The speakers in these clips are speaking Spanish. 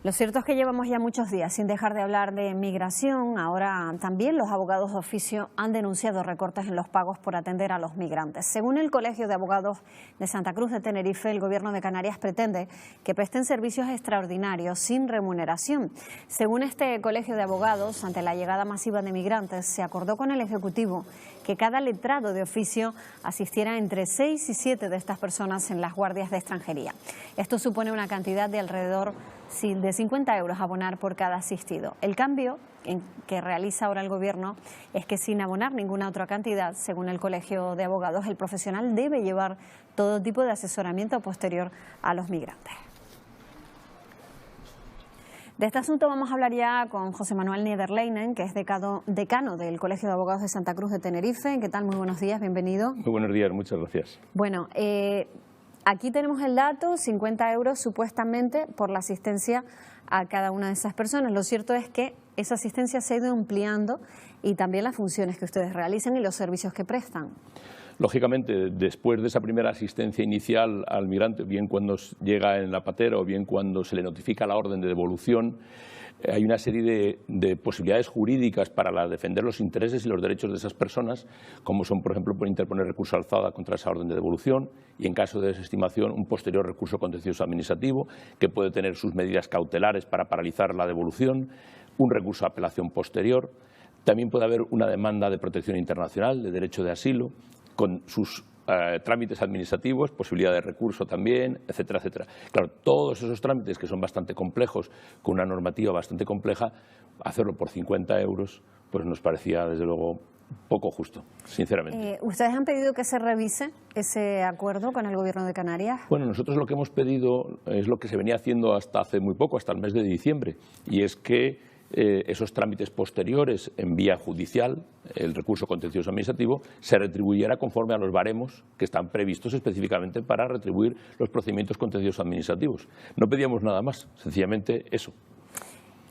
Lo cierto es que llevamos ya muchos días sin dejar de hablar de migración. Ahora también los abogados de oficio han denunciado recortes en los pagos por atender a los migrantes. Según el Colegio de Abogados de Santa Cruz de Tenerife, el Gobierno de Canarias pretende que presten servicios extraordinarios sin remuneración. Según este Colegio de Abogados, ante la llegada masiva de migrantes, se acordó con el Ejecutivo que cada letrado de oficio asistiera entre 6 y 7 de estas personas en las guardias de extranjería. Esto supone una cantidad de alrededor de 50 euros a abonar por cada asistido. El cambio que realiza ahora el Gobierno es que sin abonar ninguna otra cantidad, según el Colegio de Abogados, el profesional debe llevar todo tipo de asesoramiento posterior a los migrantes. De este asunto vamos a hablar ya con José Manuel Niederleinen, que es decano del Colegio de Abogados de Santa Cruz de Tenerife. ¿Qué tal? Muy buenos días, bienvenido. Muy buenos días, muchas gracias. Bueno, aquí tenemos el dato, 50 euros supuestamente por la asistencia a cada una de esas personas. Lo cierto es que esa asistencia se ha ido ampliando y también las funciones que ustedes realizan y los servicios que prestan. Lógicamente, después de esa primera asistencia inicial al migrante, bien cuando llega en la patera o bien cuando se le notifica la orden de devolución, hay una serie de posibilidades jurídicas para defender los intereses y los derechos de esas personas, como son, por ejemplo, por interponer recurso alzada contra esa orden de devolución y, en caso de desestimación, un posterior recurso contencioso administrativo que puede tener sus medidas cautelares para paralizar la devolución, un recurso de apelación posterior. También puede haber una demanda de protección internacional, de derecho de asilo, con sus trámites administrativos, posibilidad de recurso también, etcétera, etcétera. Claro, todos esos trámites que son bastante complejos, con una normativa bastante compleja, hacerlo por 50 euros, pues nos parecía, desde luego, poco justo, sinceramente. ¿Ustedes han pedido que se revise ese acuerdo con el Gobierno de Canarias? Bueno, nosotros lo que hemos pedido es lo que se venía haciendo hasta hace muy poco, hasta el mes de diciembre, y es que esos trámites posteriores en vía judicial, el recurso contencioso administrativo, se retribuyera conforme a los baremos que están previstos específicamente para retribuir los procedimientos contenciosos administrativos. No pedíamos nada más, sencillamente eso.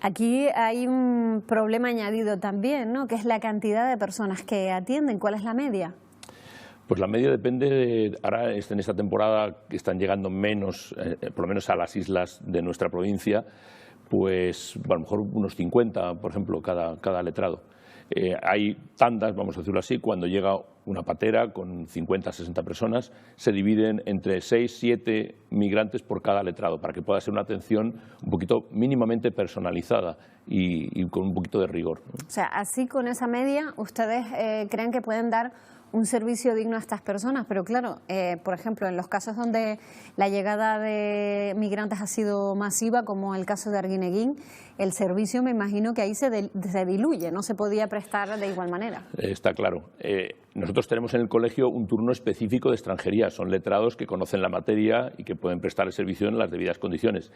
Aquí hay un problema añadido también, ¿no?, que es la cantidad de personas que atienden. ¿Cuál es la media? Pues la media depende ahora en esta temporada que están llegando menos, por lo menos a las islas de nuestra provincia, pues a lo mejor unos 50, por ejemplo, cada letrado. Hay tandas, vamos a decirlo así, cuando llega una patera con 50, 60 personas, se dividen entre 6, 7 migrantes por cada letrado, para que pueda ser una atención un poquito mínimamente personalizada y con un poquito de rigor, ¿no? O sea, así con esa media, ¿ustedes creen que pueden dar un servicio digno a estas personas? Pero claro, por ejemplo, en los casos donde la llegada de migrantes ha sido masiva, como el caso de Arguineguín, el servicio, me imagino que ahí se diluye, no se podía prestar de igual manera. Está claro. Nosotros tenemos en el colegio un turno específico de extranjería. Son letrados que conocen la materia y que pueden prestar el servicio en las debidas condiciones.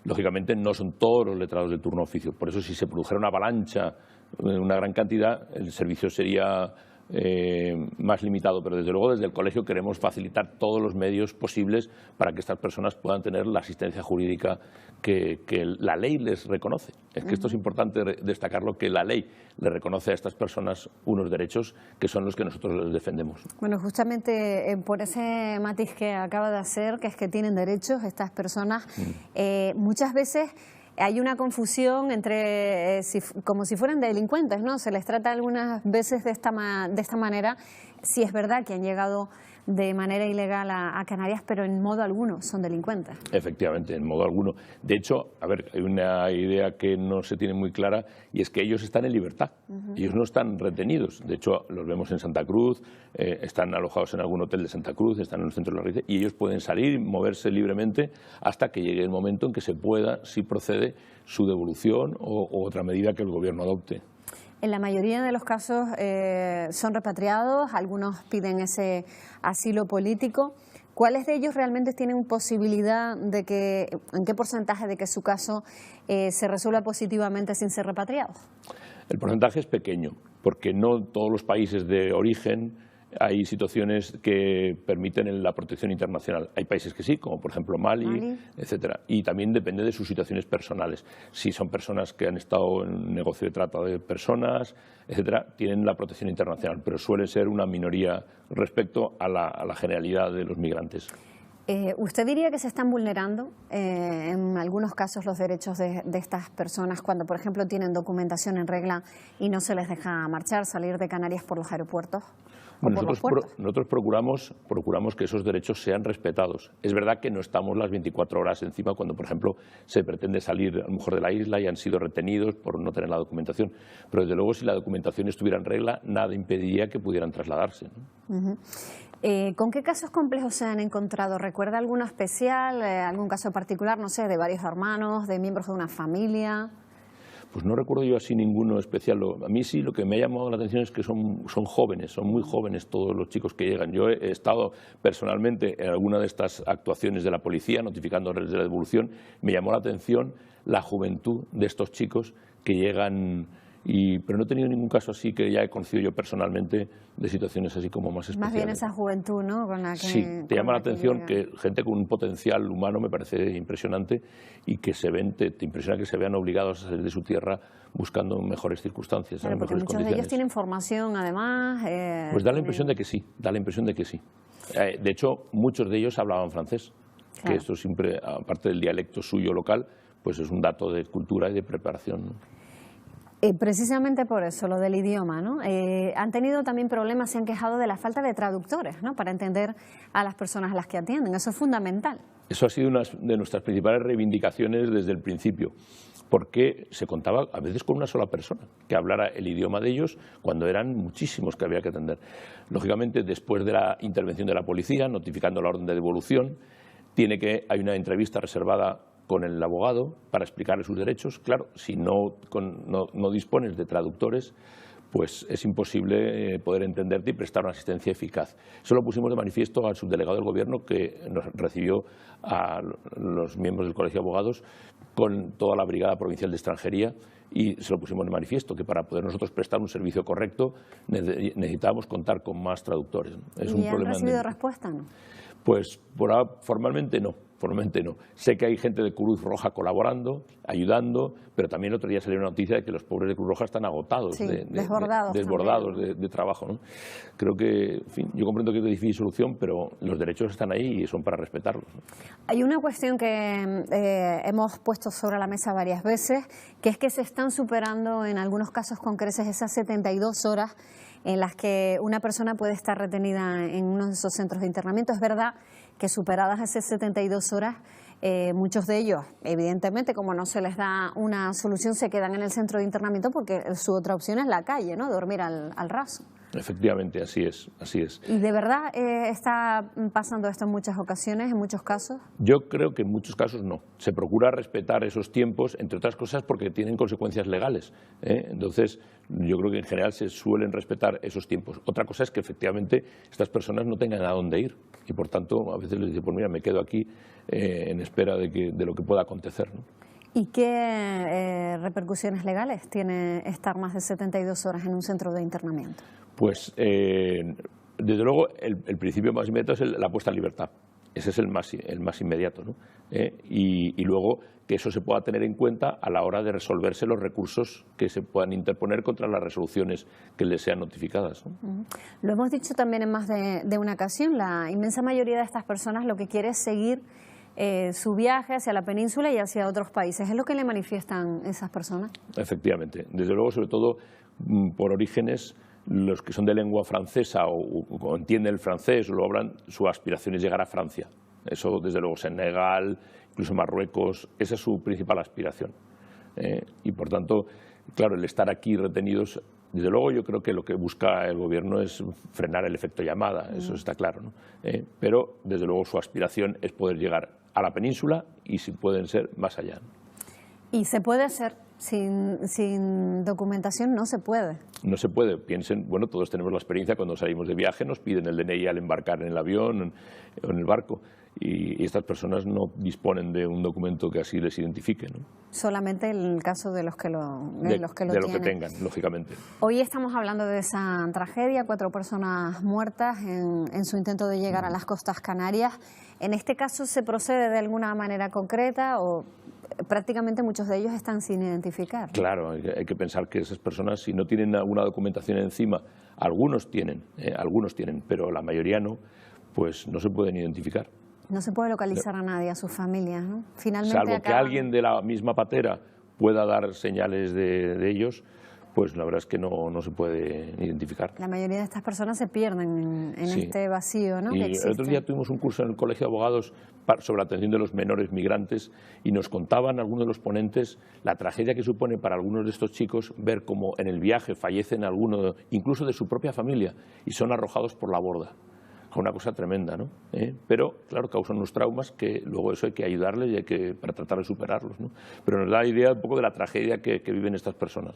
Lógicamente no son todos los letrados del turno oficio. Por eso, si se produjera una avalancha, una gran cantidad, el servicio sería más limitado, pero desde luego desde el colegio queremos facilitar todos los medios posibles para que estas personas puedan tener la asistencia jurídica que la ley les reconoce. Es que esto es importante destacarlo, que la ley le reconoce a estas personas unos derechos que son los que nosotros les defendemos. Bueno, justamente por ese matiz que acaba de hacer, que es que tienen derechos estas personas, muchas veces hay una confusión entre como si fueran delincuentes, ¿no? Se les trata algunas veces de esta manera. Sí, es verdad que han llegado de manera ilegal a Canarias, pero en modo alguno son delincuentes. Efectivamente, en modo alguno. De hecho, a ver, hay una idea que no se tiene muy clara, y es que ellos están en libertad. Ellos no están retenidos. De hecho, los vemos en Santa Cruz, están alojados en algún hotel de Santa Cruz, están en el centro de la Rice, y ellos pueden salir y moverse libremente hasta que llegue el momento en que se pueda, si procede, su devolución o otra medida que el Gobierno adopte. En la mayoría de los casos son repatriados, algunos piden ese asilo político. ¿Cuáles de ellos realmente tienen posibilidad de que, en qué porcentaje de que su caso se resuelva positivamente sin ser repatriados? El porcentaje es pequeño, porque no todos los países de origen hay situaciones que permiten la protección internacional. Hay países que sí, como por ejemplo Mali, etcétera. Y también depende de sus situaciones personales. Si son personas que han estado en un negocio de trata de personas, etcétera, tienen la protección internacional, pero suele ser una minoría respecto a la generalidad de los migrantes. ¿Usted diría que se están vulnerando en algunos casos los derechos de estas personas cuando, por ejemplo, tienen documentación en regla y no se les deja marchar, salir de Canarias por los aeropuertos? Bueno, nosotros procuramos que esos derechos sean respetados. Es verdad que no estamos las 24 horas encima cuando, por ejemplo, se pretende salir a lo mejor de la isla y han sido retenidos por no tener la documentación. Pero desde luego, si la documentación estuviera en regla, nada impediría que pudieran trasladarse, ¿no? ¿Con qué casos complejos se han encontrado? ¿Recuerda alguno especial, algún caso particular, no sé, de varios hermanos, de miembros de una familia? Pues no recuerdo yo así ninguno especial. A mí sí lo que me ha llamado la atención es que son jóvenes, son muy jóvenes todos los chicos que llegan. Yo he estado personalmente en alguna de estas actuaciones de la policía notificándoles de la devolución. Me llamó la atención la juventud de estos chicos que llegan, pero no he tenido ningún caso así que ya he conocido yo personalmente de situaciones así como más especiales. Más bien esa juventud, ¿no? Con la que, sí, te llama la atención que llega. Gente con un potencial humano me parece impresionante y que te impresiona que se vean obligados a salir de su tierra buscando mejores circunstancias, claro, porque mejores muchos condiciones. de ellos tienen formación además. Pues da la impresión de que sí, da la impresión de que sí. De hecho, muchos de ellos hablaban francés, claro. Que esto siempre, aparte del dialecto suyo local, pues es un dato de cultura y de preparación, ¿no? Precisamente por eso, lo del idioma, ¿no? Han tenido también problemas, se han quejado de la falta de traductores, ¿no? Para entender a las personas a las que atienden. Eso es fundamental. Eso ha sido una de nuestras principales reivindicaciones desde el principio, porque se contaba a veces con una sola persona que hablara el idioma de ellos cuando eran muchísimos que había que atender. Lógicamente, después de la intervención de la policía, notificando la orden de devolución, hay una entrevista reservada con el abogado para explicarle sus derechos. Claro, si no dispones de traductores, pues es imposible poder entenderte y prestar una asistencia eficaz. Eso lo pusimos de manifiesto al subdelegado del Gobierno, que nos recibió a los miembros del Colegio de Abogados con toda la Brigada Provincial de Extranjería, y se lo pusimos de manifiesto, que para poder nosotros prestar un servicio correcto necesitábamos contar con más traductores. Es un problema. ¿Han recibido respuesta, no? Pues formalmente no. Formalmente no. Sé que hay gente de Cruz Roja colaborando, ayudando, pero también el otro día salió una noticia de que los pobres de Cruz Roja están agotados, sí, desbordados de trabajo, ¿no? Creo que, en fin, yo comprendo que es de difícil solución, pero los derechos están ahí y son para respetarlos, ¿no? Hay una cuestión que hemos puesto sobre la mesa varias veces, que es que se están superando en algunos casos con creces esas 72 horas en las que una persona puede estar retenida en uno de esos centros de internamiento. Es verdad que superadas esas 72 horas, muchos de ellos, evidentemente, como no se les da una solución, se quedan en el centro de internamiento porque su otra opción es la calle, ¿no? Dormir al raso. Efectivamente, así es, así es. ¿Y de verdad está pasando esto en muchas ocasiones, en muchos casos? Yo creo que en muchos casos no. Se procura respetar esos tiempos, entre otras cosas porque tienen consecuencias legales, ¿eh? Entonces, yo creo que en general se suelen respetar esos tiempos. Otra cosa es que efectivamente estas personas no tengan a dónde ir y por tanto a veces les dice, pues mira, me quedo aquí en espera de lo que pueda acontecer, ¿no? ¿Y qué repercusiones legales tiene estar más de 72 horas en un centro de internamiento? Pues, desde luego, el principio más inmediato es la puesta en libertad. Ese es el más inmediato, ¿no? Y luego que eso se pueda tener en cuenta a la hora de resolverse los recursos que se puedan interponer contra las resoluciones que les sean notificadas, ¿no? Lo hemos dicho también en más de una ocasión, la inmensa mayoría de estas personas lo que quiere es seguir su viaje hacia la península y hacia otros países. ¿Es lo que le manifiestan esas personas? Efectivamente. Desde luego, sobre todo por orígenes, los que son de lengua francesa o entienden el francés o lo hablan, su aspiración es llegar a Francia. Eso, desde luego, Senegal, incluso Marruecos, esa es su principal aspiración. Y, por tanto, claro, el estar aquí retenidos, desde luego yo creo que lo que busca el Gobierno es frenar el efecto llamada, eso está claro, ¿no? Pero, desde luego, su aspiración es poder llegar a la península y, si pueden ser, más allá. ¿Y se puede hacer? Sin documentación no se puede. No se puede. Piensen, bueno, todos tenemos la experiencia cuando salimos de viaje, nos piden el DNI al embarcar en el avión o en el barco, y estas personas no disponen de un documento que así les identifique, ¿no? Solamente en el caso de los que lo tengan, lógicamente. Hoy estamos hablando de esa tragedia, 4 personas muertas en su intento de llegar a las costas canarias. ¿En este caso se procede de alguna manera concreta o prácticamente muchos de ellos están sin identificar? Claro, hay que pensar que esas personas, si no tienen alguna documentación encima, algunos tienen, pero la mayoría no, pues no se pueden identificar. No se puede localizar a nadie, a sus familias, ¿no? Finalmente salvo que alguien de la misma patera pueda dar señales de ellos, pues la verdad es que no se puede identificar. La mayoría de estas personas se pierden en Sí. este vacío, ¿no? Y que el existe. otro día tuvimos un curso en el Colegio de Abogados sobre la atención de los menores migrantes y nos contaban algunos de los ponentes la tragedia que supone para algunos de estos chicos ver cómo en el viaje fallecen algunos, incluso de su propia familia, y son arrojados por la borda. Una cosa tremenda, ¿no? Pero, claro, causan unos traumas que luego eso hay que ayudarles y hay que para tratar de superarlos, ¿no? Pero nos da idea un poco de la tragedia que viven estas personas.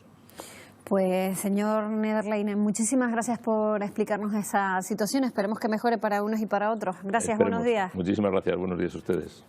Pues, señor Nederlein, muchísimas gracias por explicarnos esa situación. Esperemos que mejore para unos y para otros. Gracias, Esperemos. buenos días. Muchísimas gracias, buenos días a ustedes.